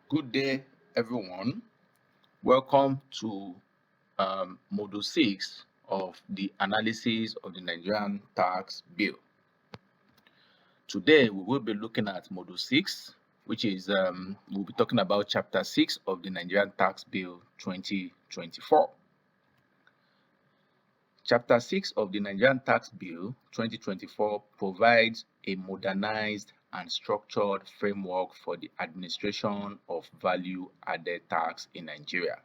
Good day, everyone. Welcome to Module 6 of the analysis of the Nigerian tax bill. Today, we will be looking at Module 6, which is, we'll be talking about Chapter 6 of the Nigerian Tax Bill 2024. Chapter 6 of the Nigerian Tax Bill 2024 provides a modernized and structured framework for the administration of value-added tax in Nigeria.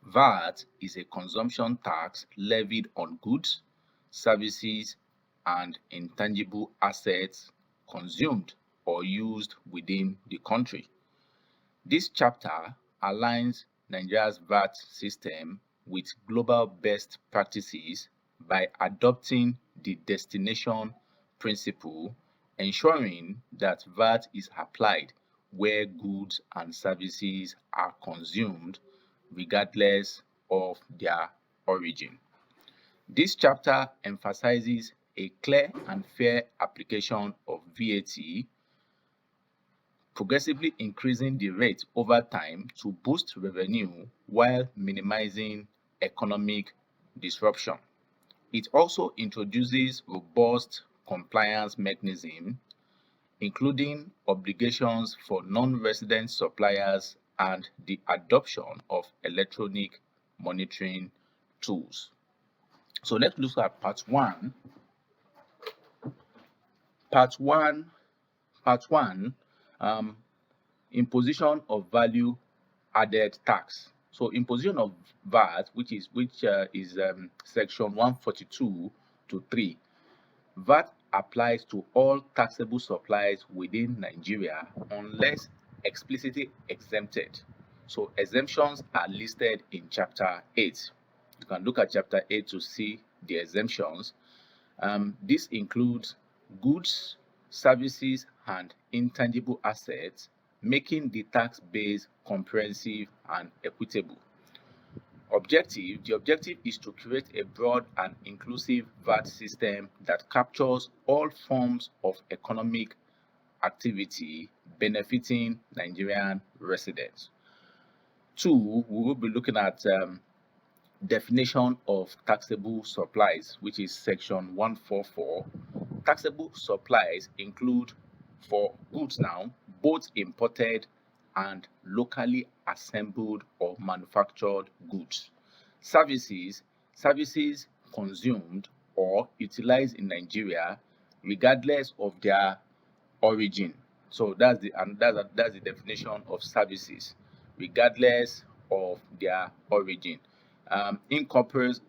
VAT is a consumption tax levied on goods, services, and intangible assets consumed or used within the country. This chapter aligns Nigeria's VAT system with global best practices by adopting the destination principle, ensuring that VAT is applied where goods and services are consumed regardless of their origin. This chapter emphasizes a clear and fair application of VAT, progressively increasing the rate over time to boost revenue while minimizing economic disruption. It also introduces robust compliance mechanisms, including obligations for non-resident suppliers and the adoption of electronic monitoring tools. So let's look at part one. Part one, part one, um, imposition of value added tax. So imposition of VAT, which is section 142 to 3. VAT applies to all taxable supplies within Nigeria unless explicitly exempted. So exemptions are listed in chapter 8. You can look at chapter 8 to see the exemptions. This includes goods, services, and intangible assets, making the tax base comprehensive and equitable. The objective is to create a broad and inclusive VAT system that captures all forms of economic activity benefiting Nigerian residents. 2, we will be looking at definition of taxable supplies, which is section 144. Taxable supplies include, for goods now, both imported and locally assembled or manufactured goods. Services consumed or utilized in Nigeria regardless of their origin. So that's the definition of services, regardless of their origin. Incorporates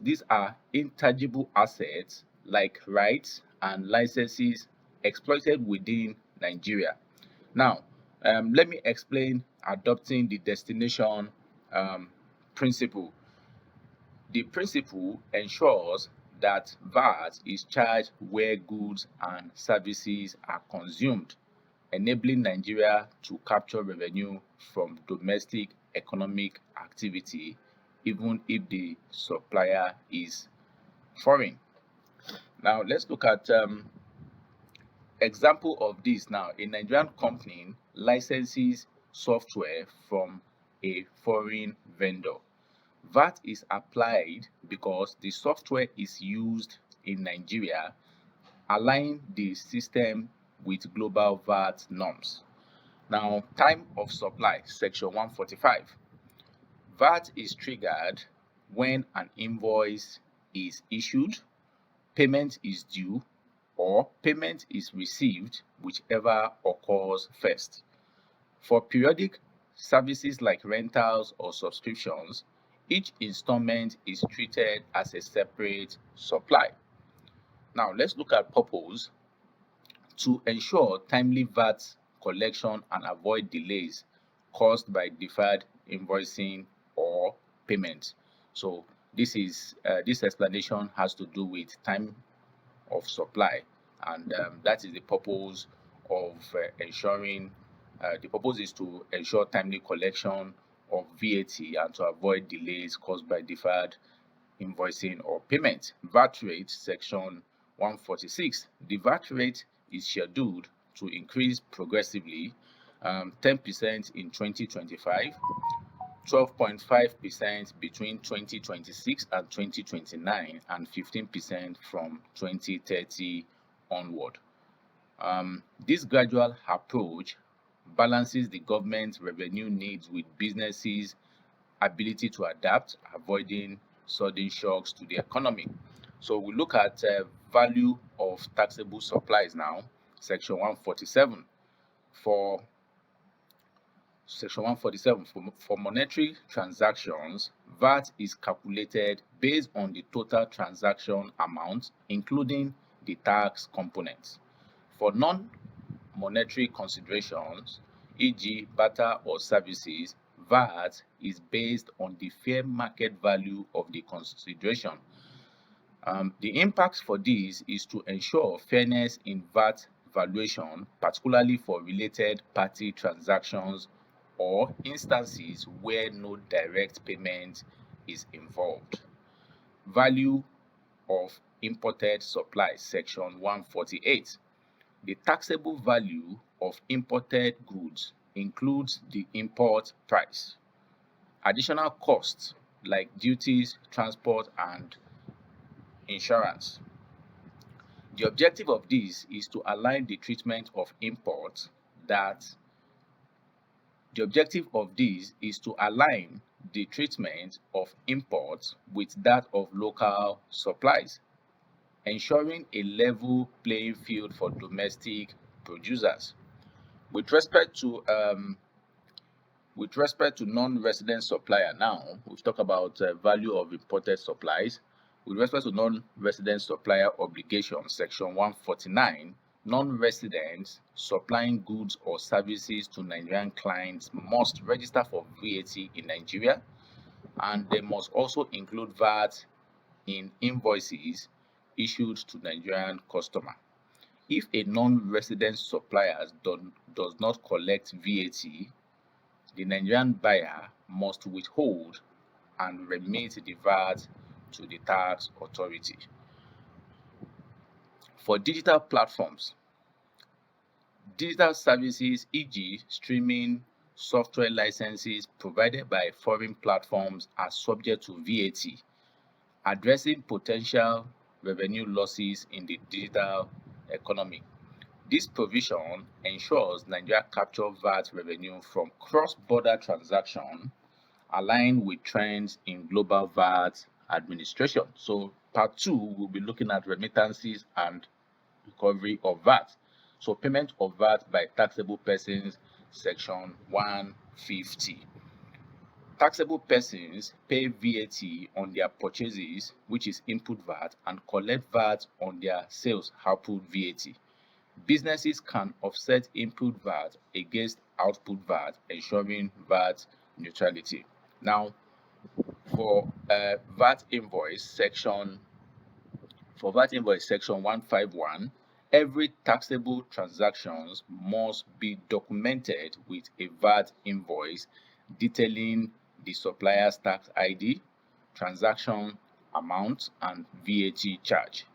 these are intangible assets like rights and licenses exploited within Nigeria. Now, let me explain adopting the destination principle. The principle ensures that VAT is charged where goods and services are consumed, enabling Nigeria to capture revenue from domestic economic activity even if the supplier is foreign. Now let's look at example of this. Now, a Nigerian company licenses software from a foreign vendor. VAT is applied because the software is used in Nigeria, aligning the system with global VAT norms. Now, time of supply, section 145. VAT is triggered when an invoice is issued, payment is due, or payment is received, whichever occurs first. For periodic services like rentals or subscriptions, each installment is treated as a separate supply. Now, let's look at purpose. To ensure timely VAT collection and avoid delays caused by deferred invoicing or payment. So this explanation has to do with time of supply, and that is the purpose of ensuring. The purpose is to ensure timely collection of VAT and to avoid delays caused by deferred invoicing or payment. VAT rate, section 146. The VAT rate is scheduled to increase progressively 10% in 2025, 12.5% between 2026 and 2029, and 15% from 2030 onward. This gradual approach balances the government's revenue needs with businesses' ability to adapt, avoiding sudden shocks to the economy. So we look at value of taxable supplies now, section 147. For Section 147, for monetary transactions, VAT is calculated based on the total transaction amount, including the tax components. For non-monetary considerations, e.g., barter or services, VAT is based on the fair market value of the consideration. The impact for this is to ensure fairness in VAT valuation, particularly for related party transactions or instances where no direct payment is involved. Value of imported supplies, section 148. The taxable value of imported goods includes the import price, additional costs like duties, transport, and insurance. The objective of this is to align the treatment of imports with that of local supplies, ensuring a level playing field for domestic producers. With respect to non-resident supplier now, we've talked about value of imported supplies. With respect to non-resident supplier obligation, section 149, non-residents supplying goods or services to Nigerian clients must register for VAT in Nigeria, and they must also include VAT in invoices issued to Nigerian customer. If a non-resident supplier does not collect VAT, the Nigerian buyer must withhold and remit the VAT to the tax authority. For digital platforms, digital services, e.g., streaming software licenses provided by foreign platforms, are subject to VAT, addressing potential revenue losses in the digital economy. This provision ensures Nigeria captures VAT revenue from cross-border transactions aligned with trends in global VAT administration. So part 2, we'll be looking at remittances and recovery of VAT. So payment of VAT by taxable persons, section 150. Taxable persons pay VAT on their purchases, which is input VAT, and collect VAT on their sales, output VAT. Businesses can offset input VAT against output VAT, ensuring VAT neutrality. Now, for VAT invoice section 151, every taxable transactions must be documented with a VAT invoice detailing the supplier's tax ID, transaction amount, and VAT charge.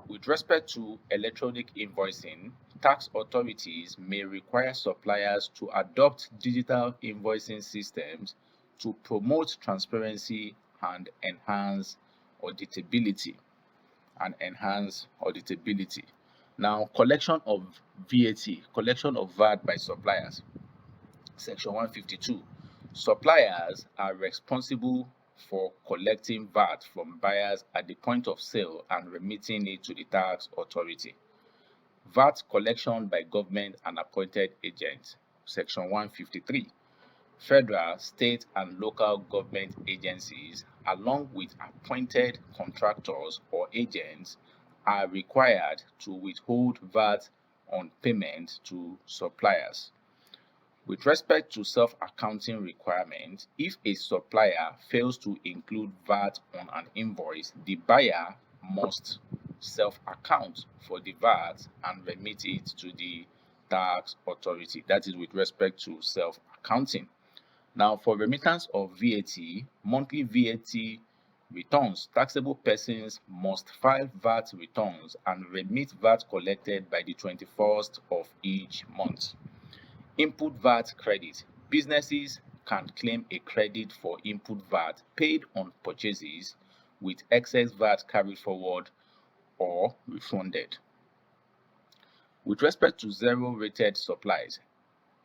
With respect to electronic invoicing, tax authorities may require suppliers to adopt digital invoicing systems to promote transparency and enhance auditability. Now, collection of VAT by suppliers. Section 152. Suppliers are responsible for collecting VAT from buyers at the point of sale and remitting it to the tax authority. VAT collection by government and appointed agents. Section 153. Federal, state, and local government agencies, along with appointed contractors or agents, are required to withhold VAT on payment to suppliers. With respect to self-accounting requirements, if a supplier fails to include VAT on an invoice, the buyer must self-account for the VAT and remit it to the tax authority. That is with respect to self-accounting. Now, for remittance of VAT, monthly VAT returns, taxable persons must file VAT returns and remit VAT collected by the 21st of each month. Input VAT credit. Businesses can claim a credit for input VAT paid on purchases with excess VAT carried forward or refunded. With respect to zero-rated supplies,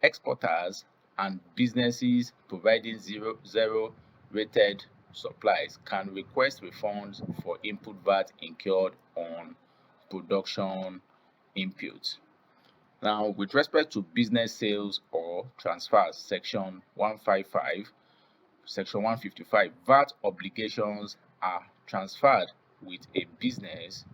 exporters and businesses providing zero-rated supplies can request refunds for input VAT incurred on production inputs. Now, with respect to business sales or transfers, Section 155, Section 155, VAT obligations are transferred with a business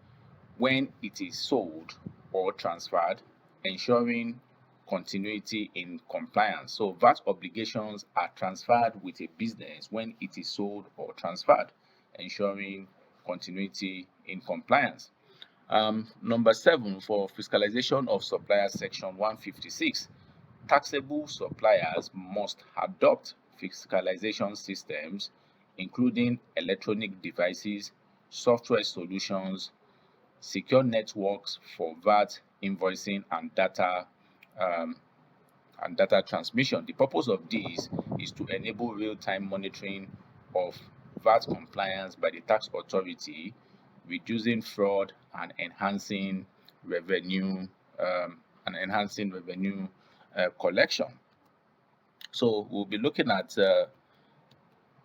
when it is sold or transferred, ensuring continuity in compliance. So VAT obligations are transferred with a business when it is sold or transferred, ensuring continuity in compliance. Number 7, for fiscalization of suppliers, Section 156, taxable suppliers must adopt fiscalization systems, including electronic devices, software solutions, secure networks for VAT invoicing and data transmission. The purpose of these is to enable real-time monitoring of VAT compliance by the tax authority, reducing fraud and enhancing revenue collection. So we'll be looking at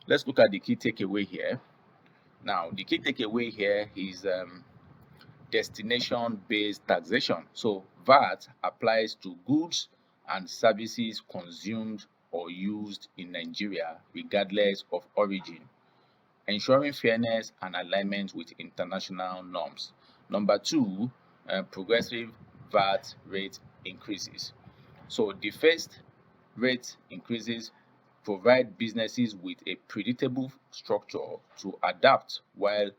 let's look at the key takeaway here. Now, the key takeaway here is destination-based taxation. So VAT applies to goods and services consumed or used in Nigeria regardless of origin, ensuring fairness and alignment with international norms. Number 2, progressive VAT rate increases. So the first rate increases provide businesses with a predictable structure to adapt while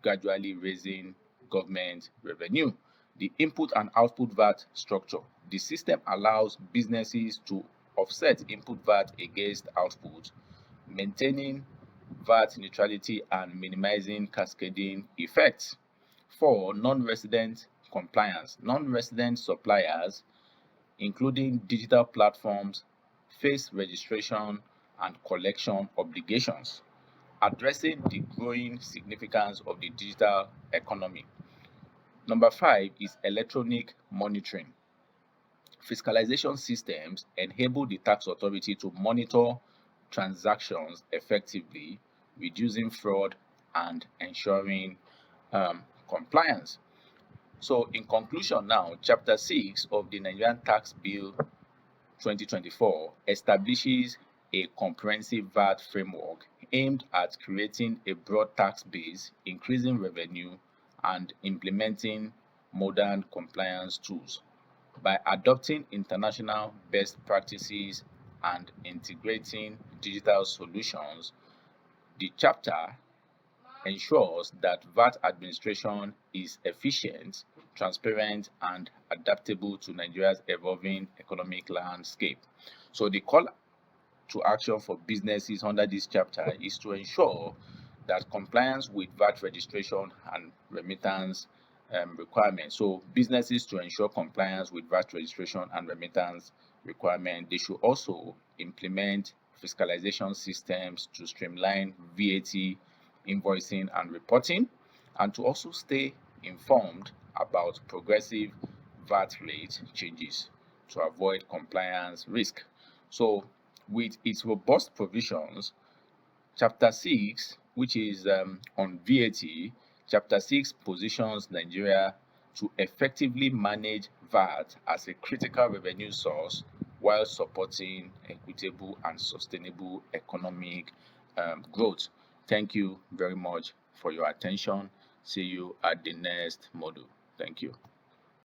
gradually raising government revenue. The input and output VAT structure. The system allows businesses to offset input VAT against output, maintaining VAT neutrality and minimizing cascading effects. 4, non-resident compliance. Non-resident suppliers, including digital platforms, face registration and collection obligations, addressing the growing significance of the digital economy. Number 5 is electronic monitoring. Fiscalization systems enable the tax authority to monitor transactions effectively, reducing fraud and ensuring compliance. So, in conclusion, now, Chapter 6 of the Nigerian Tax Bill 2024 establishes a comprehensive VAT framework aimed at creating a broad tax base, increasing revenue, and implementing modern compliance tools. By adopting international best practices and integrating digital solutions, the chapter ensures that VAT administration is efficient, transparent, and adaptable to Nigeria's evolving economic landscape. So the call to action for businesses under this chapter is to ensure that compliance with VAT registration and remittance requirements. So businesses, to ensure compliance with VAT registration and remittance requirement, they should also implement fiscalization systems to streamline VAT invoicing and reporting, and to also stay informed about progressive VAT rate changes to avoid compliance risk. So with its robust provisions, Chapter 6, which is on VAT, Chapter 6 positions Nigeria to effectively manage VAT as a critical revenue source while supporting equitable and sustainable economic growth. Thank you very much for your attention. See you at the next module. Thank you.